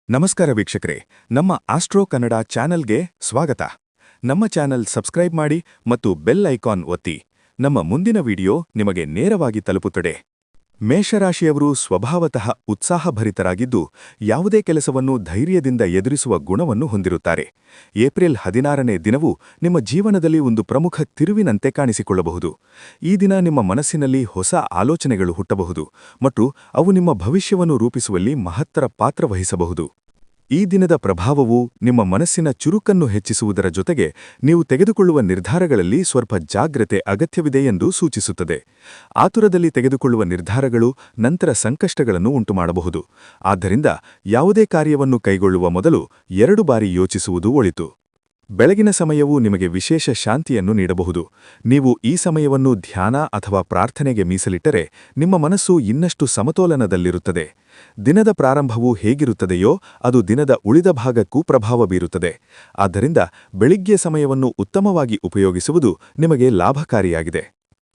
ನಮಸ್ಕಾರ ವೀಕ್ಷಕರೇ, ನಮ್ಮ ಆಸ್ಟ್ರೋ ಕನ್ನಡ ಚಾನೆಲ್ಗೆ ಸ್ವಾಗತ. ನಮ್ಮ ಚಾನೆಲ್ ಸಬ್ಸ್ಕ್ರೈಬ್ ಮಾಡಿ ಮತ್ತು ಬೆಲ್ ಐಕಾನ್ ಒತ್ತಿ. ನಮ್ಮ ಮುಂದಿನ ವಿಡಿಯೋ ನಿಮಗೆ ನೇರವಾಗಿ ತಲುಪುತ್ತದೆ. ಮೇಷರಾಶಿಯವರು ಸ್ವಭಾವತಃ ಉತ್ಸಾಹಭರಿತರಾಗಿದ್ದು, ಯಾವುದೇ ಕೆಲಸವನ್ನು ಧೈರ್ಯದಿಂದ ಎದುರಿಸುವ ಗುಣವನ್ನು ಹೊಂದಿರುತ್ತಾರೆ. ಏಪ್ರಿಲ್ 16ನೇ ದಿನವು ನಿಮ್ಮ ಜೀವನದಲ್ಲಿ ಒಂದು ಪ್ರಮುಖ ತಿರುವಿನಂತೆ ಕಾಣಿಸಿಕೊಳ್ಳಬಹುದು. ಈ ದಿನ ನಿಮ್ಮ ಮನಸ್ಸಿನಲ್ಲಿ ಹೊಸ ಆಲೋಚನೆಗಳು ಹುಟ್ಟಬಹುದು ಮತ್ತು ಅವು ನಿಮ್ಮ ಭವಿಷ್ಯವನ್ನು ರೂಪಿಸುವಲ್ಲಿ ಮಹತ್ತರ ಪಾತ್ರ ವಹಿಸಬಹುದು. ಈ ದಿನದ ಪ್ರಭಾವವು ನಿಮ್ಮ ಮನಸ್ಸಿನ ಚುರುಕನ್ನು ಹೆಚ್ಚಿಸುವುದರ ಜೊತೆಗೆ ನೀವು ತೆಗೆದುಕೊಳ್ಳುವ ನಿರ್ಧಾರಗಳಲ್ಲಿ ಸ್ವಲ್ಪ ಜಾಗ್ರತೆ ಅಗತ್ಯವಿದೆ ಎಂದು ಸೂಚಿಸುತ್ತದೆ. ಆತುರದಲ್ಲಿ ತೆಗೆದುಕೊಳ್ಳುವ ನಿರ್ಧಾರಗಳು ನಂತರ ಸಂಕಷ್ಟಗಳನ್ನು ಉಂಟುಮಾಡಬಹುದು. ಆದ್ದರಿಂದ ಯಾವುದೇ ಕಾರ್ಯವನ್ನು ಕೈಗೊಳ್ಳುವ ಮೊದಲು 2 ಬಾರಿ ಯೋಚಿಸುವುದು ಒಳಿತು. ಬೆಳಗಿನ ಸಮಯವು ನಿಮಗೆ ವಿಶೇಷ ಶಾಂತಿಯನ್ನು ನೀಡಬಹುದು. ನೀವು ಈ ಸಮಯವನ್ನು ಧ್ಯಾನ ಅಥವಾ ಪ್ರಾರ್ಥನೆಗೆ ಮೀಸಲಿಟ್ಟರೆ ನಿಮ್ಮ ಮನಸ್ಸು ಇನ್ನಷ್ಟು ಸಮತೋಲನದಲ್ಲಿರುತ್ತದೆ. ದಿನದ ಪ್ರಾರಂಭವು ಹೇಗಿರುತ್ತದೆಯೋ ಅದು ದಿನದ ಉಳಿದ ಭಾಗಕ್ಕೂ ಪ್ರಭಾವ ಬೀರುತ್ತದೆ. ಆದ್ದರಿಂದ ಬೆಳಿಗ್ಗೆ ಸಮಯವನ್ನು ಉತ್ತಮವಾಗಿ ಉಪಯೋಗಿಸುವುದು ನಿಮಗೆ ಲಾಭಕಾರಿಯಾಗಿದೆ.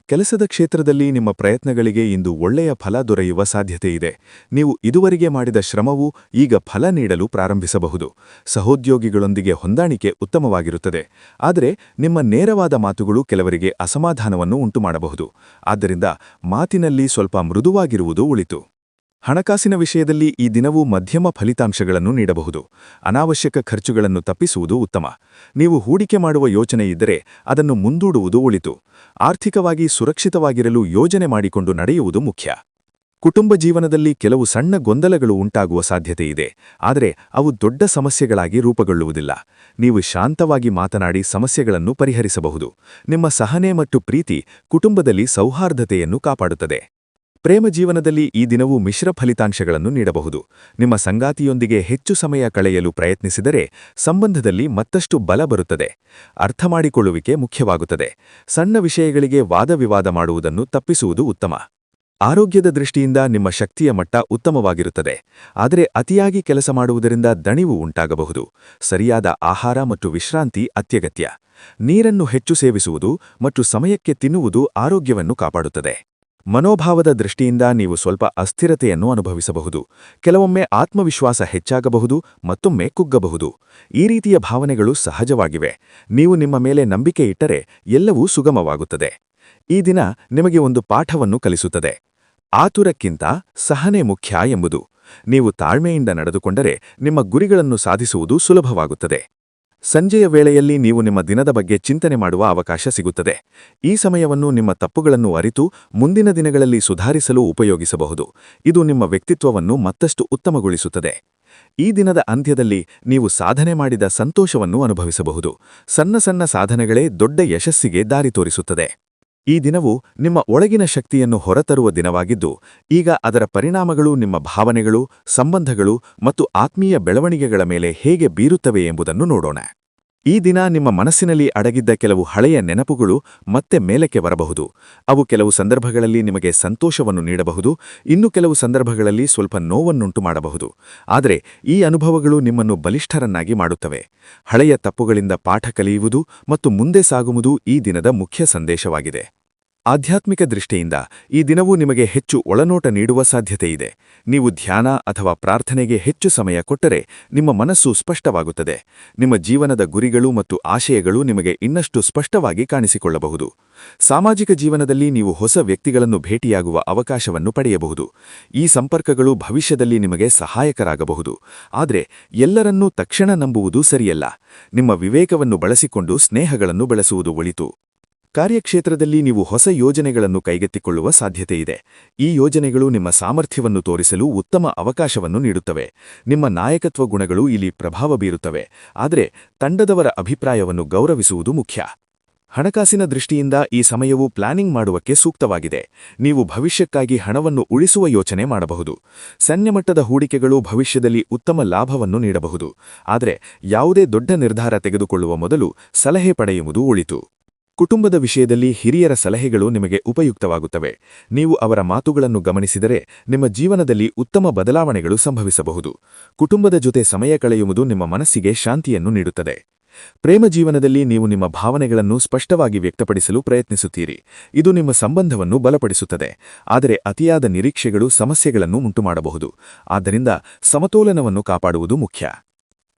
ಕೆಲಸದ ಕ್ಷೇತ್ರದಲ್ಲಿ ನಿಮ್ಮ ಪ್ರಯತ್ನಗಳಿಗೆ ಇಂದು ಒಳ್ಳೆಯ ಫಲ ದೊರೆಯುವ ಸಾಧ್ಯತೆಯಿದೆ. ನೀವು ಇದುವರೆಗೆ ಮಾಡಿದ ಶ್ರಮವು ಈಗ ಫಲ ನೀಡಲು ಪ್ರಾರಂಭಿಸಬಹುದು. ಸಹೋದ್ಯೋಗಿಗಳೊಂದಿಗೆ ಹೊಂದಾಣಿಕೆ ಉತ್ತಮವಾಗಿರುತ್ತದೆ. ಆದರೆ ನಿಮ್ಮ ನೇರವಾದ ಮಾತುಗಳು ಕೆಲವರಿಗೆ ಅಸಮಾಧಾನವನ್ನು ಉಂಟುಮಾಡಬಹುದು. ಆದ್ದರಿಂದ ಮಾತಿನಲ್ಲಿ ಸ್ವಲ್ಪ ಮೃದುವಾಗಿರುವುದು ಒಳಿತು. ಹಣಕಾಸಿನ ವಿಷಯದಲ್ಲಿ ಈ ದಿನವು ಮಧ್ಯಮ ಫಲಿತಾಂಶಗಳನ್ನು ನೀಡಬಹುದು. ಅನಾವಶ್ಯಕ ಖರ್ಚುಗಳನ್ನು ತಪ್ಪಿಸುವುದು ಉತ್ತಮ. ನೀವು ಹೂಡಿಕೆ ಮಾಡುವ ಯೋಚನೆಯಿದ್ದರೆ ಅದನ್ನು ಮುಂದೂಡುವುದು ಒಳಿತು. ಆರ್ಥಿಕವಾಗಿ ಸುರಕ್ಷಿತವಾಗಿರಲು ಯೋಜನೆ ಮಾಡಿಕೊಂಡು ನಡೆಯುವುದು ಮುಖ್ಯ. ಕುಟುಂಬ ಜೀವನದಲ್ಲಿ ಕೆಲವು ಸಣ್ಣ ಗೊಂದಲಗಳು ಉಂಟಾಗುವ ಸಾಧ್ಯತೆಯಿದೆ, ಆದರೆ ಅವು ದೊಡ್ಡ ಸಮಸ್ಯೆಗಳಾಗಿ ರೂಪುಗೊಳ್ಳುವುದಿಲ್ಲ. ನೀವು ಶಾಂತವಾಗಿ ಮಾತನಾಡಿ ಸಮಸ್ಯೆಗಳನ್ನು ಪರಿಹರಿಸಬಹುದು. ನಿಮ್ಮ ಸಹನೆ ಮತ್ತು ಪ್ರೀತಿ ಕುಟುಂಬದಲ್ಲಿ ಸೌಹಾರ್ದತೆಯನ್ನು ಕಾಪಾಡುತ್ತದೆ. ಪ್ರೇಮ ಜೀವನದಲ್ಲಿ ಈ ದಿನವು ಮಿಶ್ರ ಫಲಿತಾಂಶಗಳನ್ನು ನೀಡಬಹುದು. ನಿಮ್ಮ ಸಂಗಾತಿಯೊಂದಿಗೆ ಹೆಚ್ಚು ಸಮಯ ಕಳೆಯಲು ಪ್ರಯತ್ನಿಸಿದರೆ ಸಂಬಂಧದಲ್ಲಿ ಮತ್ತಷ್ಟು ಬಲ ಬರುತ್ತದೆ. ಅರ್ಥಮಾಡಿಕೊಳ್ಳುವಿಕೆ ಮುಖ್ಯವಾಗುತ್ತದೆ. ಸಣ್ಣ ವಿಷಯಗಳಿಗೆ ವಾದವಿವಾದ ಮಾಡುವುದನ್ನು ತಪ್ಪಿಸುವುದು ಉತ್ತಮ. ಆರೋಗ್ಯದ ದೃಷ್ಟಿಯಿಂದ ನಿಮ್ಮ ಶಕ್ತಿಯ ಮಟ್ಟ ಉತ್ತಮವಾಗಿರುತ್ತದೆ. ಆದರೆ ಅತಿಯಾಗಿ ಕೆಲಸ ಮಾಡುವುದರಿಂದ ದಣಿವು ಉಂಟಾಗಬಹುದು. ಸರಿಯಾದ ಆಹಾರ ಮತ್ತು ವಿಶ್ರಾಂತಿ ಅತ್ಯಗತ್ಯ. ನೀರನ್ನು ಹೆಚ್ಚು ಸೇವಿಸುವುದು ಮತ್ತು ಸಮಯಕ್ಕೆ ತಿನ್ನುವುದು ಆರೋಗ್ಯವನ್ನು ಕಾಪಾಡುತ್ತದೆ. ಮನೋಭಾವದ ದೃಷ್ಟಿಯಿಂದ ನೀವು ಸ್ವಲ್ಪ ಅಸ್ಥಿರತೆಯನ್ನು ಅನುಭವಿಸಬಹುದು. ಕೆಲವೊಮ್ಮೆ ಆತ್ಮವಿಶ್ವಾಸ ಹೆಚ್ಚಾಗಬಹುದು, ಮತ್ತೊಮ್ಮೆ ಕುಗ್ಗಬಹುದು. ಈ ರೀತಿಯ ಭಾವನೆಗಳು ಸಹಜವಾಗಿವೆ. ನೀವು ನಿಮ್ಮ ಮೇಲೆ ನಂಬಿಕೆ ಇಟ್ಟರೆ ಎಲ್ಲವೂ ಸುಗಮವಾಗುತ್ತದೆ. ಈ ದಿನ ನಿಮಗೆ ಒಂದು ಪಾಠವನ್ನು ಕಲಿಸುತ್ತದೆ. ಆತುರಕ್ಕಿಂತ ಸಹನೆ ಮುಖ್ಯ ಎಂಬುದು. ನೀವು ತಾಳ್ಮೆಯಿಂದ ನಡೆದುಕೊಂಡರೆ ನಿಮ್ಮ ಗುರಿಗಳನ್ನು ಸಾಧಿಸುವುದು ಸುಲಭವಾಗುತ್ತದೆ. ಸಂಜೆಯ ವೇಳೆಯಲ್ಲಿ ನೀವು ನಿಮ್ಮ ದಿನದ ಬಗ್ಗೆ ಚಿಂತನೆ ಮಾಡುವ ಅವಕಾಶ ಸಿಗುತ್ತದೆ. ಈ ಸಮಯವನ್ನು ನಿಮ್ಮ ತಪ್ಪುಗಳನ್ನು ಅರಿತು ಮುಂದಿನ ದಿನಗಳಲ್ಲಿ ಸುಧಾರಿಸಲು ಉಪಯೋಗಿಸಬಹುದು. ಇದು ನಿಮ್ಮ ವ್ಯಕ್ತಿತ್ವವನ್ನು ಮತ್ತಷ್ಟು ಉತ್ತಮಗೊಳಿಸುತ್ತದೆ. ಈ ದಿನದ ಅಂತ್ಯದಲ್ಲಿ ನೀವು ಸಾಧನೆ ಮಾಡಿದ ಸಂತೋಷವನ್ನು ಅನುಭವಿಸಬಹುದು. ಸಣ್ಣ ಸಣ್ಣ ಸಾಧನೆಗಳೇ ದೊಡ್ಡ ಯಶಸ್ಸಿಗೆ ದಾರಿ ತೋರಿಸುತ್ತದೆ. ಈ ದಿನವು ನಿಮ್ಮ ಒಳಗಿನ ಶಕ್ತಿಯನ್ನು ಹೊರತರುವ ದಿನವಾಗಿದ್ದು, ಈಗ ಅದರ ಪರಿಣಾಮಗಳು ನಿಮ್ಮ ಭಾವನೆಗಳು, ಸಂಬಂಧಗಳು ಮತ್ತು ಆತ್ಮೀಯ ಬೆಳವಣಿಗೆಗಳ ಮೇಲೆ ಹೇಗೆ ಬೀರುತ್ತವೆ ಎಂಬುದನ್ನು ನೋಡೋಣ. ಈ ದಿನ ನಿಮ್ಮ ಮನಸ್ಸಿನಲ್ಲಿ ಅಡಗಿದ್ದ ಕೆಲವು ಹಳೆಯ ನೆನಪುಗಳು ಮತ್ತೆ ಮೇಲಕ್ಕೆ ಬರಬಹುದು. ಅವು ಕೆಲವು ಸಂದರ್ಭಗಳಲ್ಲಿ ನಿಮಗೆ ಸಂತೋಷವನ್ನು ನೀಡಬಹುದು, ಇನ್ನು ಕೆಲವು ಸಂದರ್ಭಗಳಲ್ಲಿ ಸ್ವಲ್ಪ ನೋವನ್ನುಂಟು ಮಾಡಬಹುದು. ಆದರೆ ಈ ಅನುಭವಗಳು ನಿಮ್ಮನ್ನು ಬಲಿಷ್ಠರನ್ನಾಗಿ ಮಾಡುತ್ತವೆ. ಹಳೆಯ ತಪ್ಪುಗಳಿಂದ ಪಾಠ ಕಲಿಯುವುದು ಮತ್ತು ಮುಂದೆ ಸಾಗುವುದು ಈ ದಿನದ ಮುಖ್ಯ ಸಂದೇಶವಾಗಿದೆ. ಆಧ್ಯಾತ್ಮಿಕ ದೃಷ್ಟಿಯಿಂದ ಈ ದಿನವೂ ನಿಮಗೆ ಹೆಚ್ಚು ಒಳನೋಟ ನೀಡುವ ಸಾಧ್ಯತೆಯಿದೆ. ನೀವು ಧ್ಯಾನ ಅಥವಾ ಪ್ರಾರ್ಥನೆಗೆ ಹೆಚ್ಚು ಸಮಯ ಕೊಟ್ಟರೆ ನಿಮ್ಮ ಮನಸ್ಸು ಸ್ಪಷ್ಟವಾಗುತ್ತದೆ. ನಿಮ್ಮ ಜೀವನದ ಗುರಿಗಳು ಮತ್ತು ಆಶಯಗಳು ನಿಮಗೆ ಇನ್ನಷ್ಟು ಸ್ಪಷ್ಟವಾಗಿ ಕಾಣಿಸಿಕೊಳ್ಳಬಹುದು. ಸಾಮಾಜಿಕ ಜೀವನದಲ್ಲಿ ನೀವು ಹೊಸ ವ್ಯಕ್ತಿಗಳನ್ನು ಭೇಟಿಯಾಗುವ ಅವಕಾಶವನ್ನು ಪಡೆಯಬಹುದು. ಈ ಸಂಪರ್ಕಗಳು ಭವಿಷ್ಯದಲ್ಲಿ ನಿಮಗೆ ಸಹಾಯಕರಾಗಬಹುದು. ಆದರೆ ಎಲ್ಲರನ್ನೂ ತಕ್ಷಣ ನಂಬುವುದು ಸರಿಯಲ್ಲ. ನಿಮ್ಮ ವಿವೇಕವನ್ನು ಬಳಸಿಕೊಂಡು ಸ್ನೇಹಗಳನ್ನು ಬೆಳೆಸುವುದು ಒಳಿತು. ಕಾರ್ಯಕ್ಷೇತ್ರದಲ್ಲಿ ನೀವು ಹೊಸ ಯೋಜನೆಗಳನ್ನು ಕೈಗೆತ್ತಿಕೊಳ್ಳುವ ಸಾಧ್ಯತೆಯಿದೆ. ಈ ಯೋಜನೆಗಳು ನಿಮ್ಮ ಸಾಮರ್ಥ್ಯವನ್ನು ತೋರಿಸಲು ಉತ್ತಮ ಅವಕಾಶವನ್ನು ನೀಡುತ್ತವೆ. ನಿಮ್ಮ ನಾಯಕತ್ವ ಗುಣಗಳು ಇಲ್ಲಿ ಪ್ರಭಾವ ಬೀರುತ್ತವೆ. ಆದರೆ ತಂಡದವರ ಅಭಿಪ್ರಾಯವನ್ನು ಗೌರವಿಸುವುದು ಮುಖ್ಯ. ಹಣಕಾಸಿನ ದೃಷ್ಟಿಯಿಂದ ಈ ಸಮಯವು ಪ್ಲಾನಿಂಗ್ ಮಾಡುವಕ್ಕೆ ಸೂಕ್ತವಾಗಿದೆ. ನೀವು ಭವಿಷ್ಯಕ್ಕಾಗಿ ಹಣವನ್ನು ಉಳಿಸುವ ಯೋಚನೆ ಮಾಡಬಹುದು. ಸಣ್ಣ ಹೂಡಿಕೆಗಳು ಭವಿಷ್ಯದಲ್ಲಿ ಉತ್ತಮ ಲಾಭವನ್ನು ನೀಡಬಹುದು. ಆದರೆ ಯಾವುದೇ ದೊಡ್ಡ ನಿರ್ಧಾರ ತೆಗೆದುಕೊಳ್ಳುವ ಮೊದಲು ಸಲಹೆ ಪಡೆಯುವುದು ಒಳಿತು. ಕುಟುಂಬದ ವಿಷಯದಲ್ಲಿ ಹಿರಿಯರ ಸಲಹೆಗಳು ನಿಮಗೆ ಉಪಯುಕ್ತವಾಗುತ್ತವೆ. ನೀವು ಅವರ ಮಾತುಗಳನ್ನು ಗಮನಿಸಿದರೆ ನಿಮ್ಮ ಜೀವನದಲ್ಲಿ ಉತ್ತಮ ಬದಲಾವಣೆಗಳು ಸಂಭವಿಸಬಹುದು. ಕುಟುಂಬದ ಜೊತೆ ಸಮಯ ಕಳೆಯುವುದು ನಿಮ್ಮ ಮನಸ್ಸಿಗೆ ಶಾಂತಿಯನ್ನು ನೀಡುತ್ತದೆ. ಪ್ರೇಮ ಜೀವನದಲ್ಲಿ ನೀವು ನಿಮ್ಮ ಭಾವನೆಗಳನ್ನು ಸ್ಪಷ್ಟವಾಗಿ ವ್ಯಕ್ತಪಡಿಸಲು ಪ್ರಯತ್ನಿಸುತ್ತೀರಿ. ಇದು ನಿಮ್ಮ ಸಂಬಂಧವನ್ನು ಬಲಪಡಿಸುತ್ತದೆ. ಆದರೆ ಅತಿಯಾದ ನಿರೀಕ್ಷೆಗಳು ಸಮಸ್ಯೆಗಳನ್ನು ಉಂಟುಮಾಡಬಹುದು. ಆದ್ದರಿಂದ ಸಮತೋಲನವನ್ನು ಕಾಪಾಡುವುದು ಮುಖ್ಯ.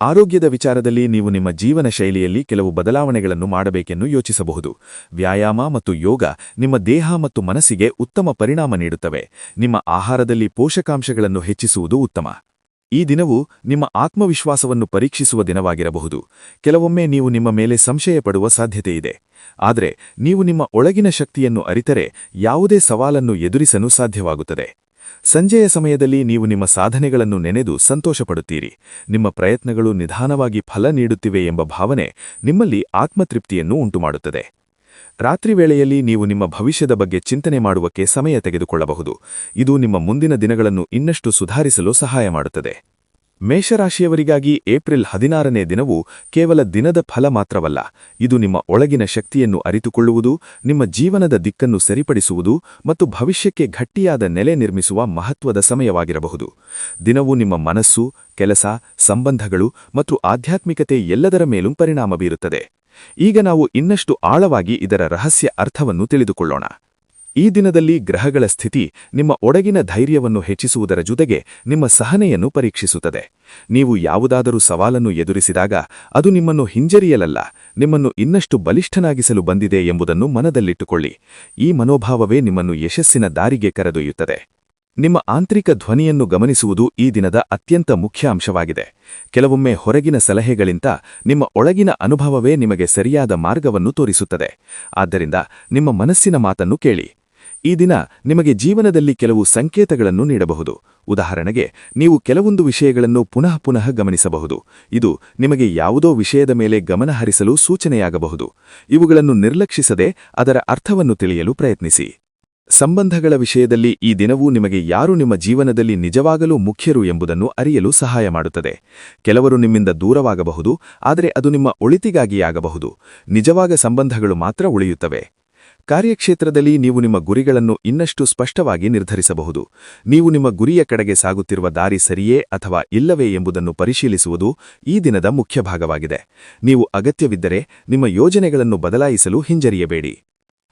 ಆರೋಗ್ಯದ ವಿಚಾರದಲ್ಲಿ ನೀವು ನಿಮ್ಮ ಜೀವನ ಶೈಲಿಯಲ್ಲಿ ಕೆಲವು ಬದಲಾವಣೆಗಳನ್ನು ಮಾಡಬೇಕೆಂದು ಯೋಚಿಸಬಹುದು. ವ್ಯಾಯಾಮ ಮತ್ತು ಯೋಗ ನಿಮ್ಮ ದೇಹ ಮತ್ತು ಮನಸ್ಸಿಗೆ ಉತ್ತಮ ಪರಿಣಾಮ ನೀಡುತ್ತವೆ. ನಿಮ್ಮ ಆಹಾರದಲ್ಲಿ ಪೋಷಕಾಂಶಗಳನ್ನು ಹೆಚ್ಚಿಸುವುದು ಉತ್ತಮ. ಈ ದಿನವು ನಿಮ್ಮ ಆತ್ಮವಿಶ್ವಾಸವನ್ನು ಪರೀಕ್ಷಿಸುವ ದಿನವಾಗಿರಬಹುದು. ಕೆಲವೊಮ್ಮೆ ನೀವು ನಿಮ್ಮ ಮೇಲೆ ಸಂಶಯ ಪಡುವ ಸಾಧ್ಯತೆಯಿದೆ. ಆದರೆ ನೀವು ನಿಮ್ಮ ಒಳಗಿನ ಶಕ್ತಿಯನ್ನು ಅರಿತರೆ ಯಾವುದೇ ಸವಾಲನ್ನು ಎದುರಿಸಲು ಸಾಧ್ಯವಾಗುತ್ತದೆ. ಸಂಜೆಯ ಸಮಯದಲ್ಲಿ ನೀವು ನಿಮ್ಮ ಸಾಧನೆಗಳನ್ನು ನೆನೆದು ಸಂತೋಷಪಡುತ್ತೀರಿ. ನಿಮ್ಮ ಪ್ರಯತ್ನಗಳು ನಿಧಾನವಾಗಿ ಫಲ ನೀಡುತ್ತಿವೆ ಎಂಬ ಭಾವನೆ ನಿಮ್ಮಲ್ಲಿ ಆತ್ಮತೃಪ್ತಿಯನ್ನು ಉಂಟುಮಾಡುತ್ತದೆ. ರಾತ್ರಿ ವೇಳೆಯಲ್ಲಿ ನೀವು ನಿಮ್ಮ ಭವಿಷ್ಯದ ಬಗ್ಗೆ ಚಿಂತನೆ ಮಾಡುವಕ್ಕೆ ಸಮಯ ತೆಗೆದುಕೊಳ್ಳಬಹುದು. ಇದು ನಿಮ್ಮ ಮುಂದಿನ ದಿನಗಳನ್ನು ಇನ್ನಷ್ಟು ಸುಧಾರಿಸಲು ಸಹಾಯ ಮಾಡುತ್ತದೆ. ಮೇಷರಾಶಿಯವರಿಗಾಗಿ ಏಪ್ರಿಲ್ 16ನೇ ದಿನವು ಕೇವಲ ದಿನದ ಫಲ ಮಾತ್ರವಲ್ಲ. ಇದು ನಿಮ್ಮ ಒಳಗಿನ ಶಕ್ತಿಯನ್ನು ಅರಿತುಕೊಳ್ಳುವುದು, ನಿಮ್ಮ ಜೀವನದ ದಿಕ್ಕನ್ನು ಸರಿಪಡಿಸುವುದು ಮತ್ತು ಭವಿಷ್ಯಕ್ಕೆ ಗಟ್ಟಿಯಾದ ನೆಲೆ ನಿರ್ಮಿಸುವ ಮಹತ್ವದ ಸಮಯವಾಗಿರಬಹುದು. ದಿನವು ನಿಮ್ಮ ಮನಸ್ಸು, ಕೆಲಸ, ಸಂಬಂಧಗಳು ಮತ್ತು ಆಧ್ಯಾತ್ಮಿಕತೆ ಎಲ್ಲದರ ಮೇಲೂ ಪರಿಣಾಮ ಬೀರುತ್ತದೆ. ಈಗ ನಾವು ಇನ್ನಷ್ಟು ಆಳವಾಗಿ ಇದರ ರಹಸ್ಯ ಅರ್ಥವನ್ನು ತಿಳಿದುಕೊಳ್ಳೋಣ. ಈ ದಿನದಲ್ಲಿ ಗ್ರಹಗಳ ಸ್ಥಿತಿ ನಿಮ್ಮ ಒಳಗಿನ ಧೈರ್ಯವನ್ನು ಹೆಚ್ಚಿಸುವುದರ ಜೊತೆಗೆ ನಿಮ್ಮ ಸಹನೆಯನ್ನು ಪರೀಕ್ಷಿಸುತ್ತದೆ. ನೀವು ಯಾವುದಾದರೂ ಸವಾಲನ್ನು ಎದುರಿಸಿದಾಗ ಅದು ನಿಮ್ಮನ್ನು ಹಿಂಜರಿಯಲಲ್ಲ, ನಿಮ್ಮನ್ನು ಇನ್ನಷ್ಟು ಬಲಿಷ್ಠನಾಗಿಸಲು ಬಂದಿದೆ ಎಂಬುದನ್ನು ಮನದಲ್ಲಿಟ್ಟುಕೊಳ್ಳಿ. ಈ ಮನೋಭಾವವೇ ನಿಮ್ಮನ್ನು ಯಶಸ್ಸಿನ ದಾರಿಗೆ ಕರೆದೊಯ್ಯುತ್ತದೆ. ನಿಮ್ಮ ಆಂತರಿಕ ಧ್ವನಿಯನ್ನು ಗಮನಿಸುವುದು ಈ ದಿನದ ಅತ್ಯಂತ ಮುಖ್ಯ ಅಂಶವಾಗಿದೆ. ಕೆಲವೊಮ್ಮೆ ಹೊರಗಿನ ಸಲಹೆಗಳಿಂದ ನಿಮ್ಮ ಒಳಗಿನ ಅನುಭವವೇ ನಿಮಗೆ ಸರಿಯಾದ ಮಾರ್ಗವನ್ನು ತೋರಿಸುತ್ತದೆ. ಆದ್ದರಿಂದ ನಿಮ್ಮ ಮನಸ್ಸಿನ ಮಾತನ್ನು ಕೇಳಿ. ಈ ದಿನ ನಿಮಗೆ ಜೀವನದಲ್ಲಿ ಕೆಲವು ಸಂಕೇತಗಳನ್ನು ನೀಡಬಹುದು. ಉದಾಹರಣೆಗೆ, ನೀವು ಕೆಲವೊಂದು ವಿಷಯಗಳನ್ನು ಪುನಃ ಗಮನಿಸಬಹುದು. ಇದು ನಿಮಗೆ ಯಾವುದೋ ವಿಷಯದ ಮೇಲೆ ಗಮನಹರಿಸಲು ಸೂಚನೆಯಾಗಬಹುದು. ಇವುಗಳನ್ನು ನಿರ್ಲಕ್ಷಿಸದೆ ಅದರ ಅರ್ಥವನ್ನು ತಿಳಿಯಲು ಪ್ರಯತ್ನಿಸಿ. ಸಂಬಂಧಗಳ ವಿಷಯದಲ್ಲಿ ಈ ದಿನವೂ ನಿಮಗೆ ಯಾರು ನಿಮ್ಮ ಜೀವನದಲ್ಲಿ ನಿಜವಾಗಲೂ ಮುಖ್ಯರು ಎಂಬುದನ್ನು ಅರಿಯಲು ಸಹಾಯ ಮಾಡುತ್ತದೆ. ಕೆಲವರು ನಿಮ್ಮಿಂದ ದೂರವಾಗಬಹುದು, ಆದರೆ ಅದು ನಿಮ್ಮ ಒಳಿತಿಗಾಗಿಯಾಗಬಹುದು. ನಿಜವಾದ ಸಂಬಂಧಗಳು ಮಾತ್ರ ಉಳಿಯುತ್ತವೆ. ಕಾರ್ಯಕ್ಷೇತ್ರದಲ್ಲಿ ನೀವು ನಿಮ್ಮ ಗುರಿಗಳನ್ನು ಇನ್ನಷ್ಟು ಸ್ಪಷ್ಟವಾಗಿ ನಿರ್ಧರಿಸಬಹುದು. ನೀವು ನಿಮ್ಮ ಗುರಿಯ ಕಡೆಗೆ ಸಾಗುತ್ತಿರುವ ದಾರಿ ಸರಿಯೇ ಅಥವಾ ಇಲ್ಲವೇ ಎಂಬುದನ್ನು ಪರಿಶೀಲಿಸುವುದು ಈ ದಿನದ ಮುಖ್ಯ ಭಾಗವಾಗಿದೆ. ನೀವು ಅಗತ್ಯವಿದ್ದರೆ ನಿಮ್ಮ ಯೋಜನೆಗಳನ್ನು ಬದಲಾಯಿಸಲು ಹಿಂಜರಿಯಬೇಡಿ.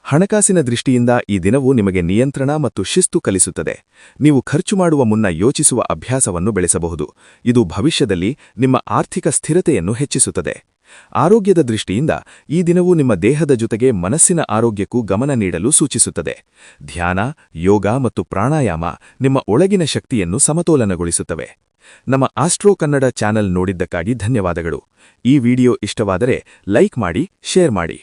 ಹಣಕಾಸಿನ ದೃಷ್ಟಿಯಿಂದ ಈ ದಿನವು ನಿಮಗೆ ನಿಯಂತ್ರಣ ಮತ್ತು ಶಿಸ್ತು ಕಲಿಸುತ್ತದೆ. ನೀವು ಖರ್ಚು ಮಾಡುವ ಮುನ್ನ ಯೋಚಿಸುವ ಅಭ್ಯಾಸವನ್ನು ಬೆಳೆಸಬಹುದು. ಇದು ಭವಿಷ್ಯದಲ್ಲಿ ನಿಮ್ಮ ಆರ್ಥಿಕ ಸ್ಥಿರತೆಯನ್ನು ಹೆಚ್ಚಿಸುತ್ತದೆ. ಆರೋಗ್ಯದ ದೃಷ್ಟಿಯಿಂದ ಈ ದಿನವು ನಿಮ್ಮ ದೇಹದ ಜೊತೆಗೆ ಮನಸ್ಸಿನ ಆರೋಗ್ಯಕ್ಕೂ ಗಮನ ನೀಡಲು ಸೂಚಿಸುತ್ತದೆ. ಧ್ಯಾನ, ಯೋಗ ಮತ್ತು ಪ್ರಾಣಾಯಾಮ ನಿಮ್ಮ ಒಳಗಿನ ಶಕ್ತಿಯನ್ನು ಸಮತೋಲನಗೊಳಿಸುತ್ತವೆ. ನಮ್ಮ ಆಸ್ಟ್ರೋ ಕನ್ನಡ ಚಾನೆಲ್ ನೋಡಿದ್ದಕ್ಕಾಗಿ ಧನ್ಯವಾದಗಳು. ಈ ವಿಡಿಯೋ ಇಷ್ಟವಾದರೆ ಲೈಕ್ ಮಾಡಿ, ಶೇರ್ ಮಾಡಿ.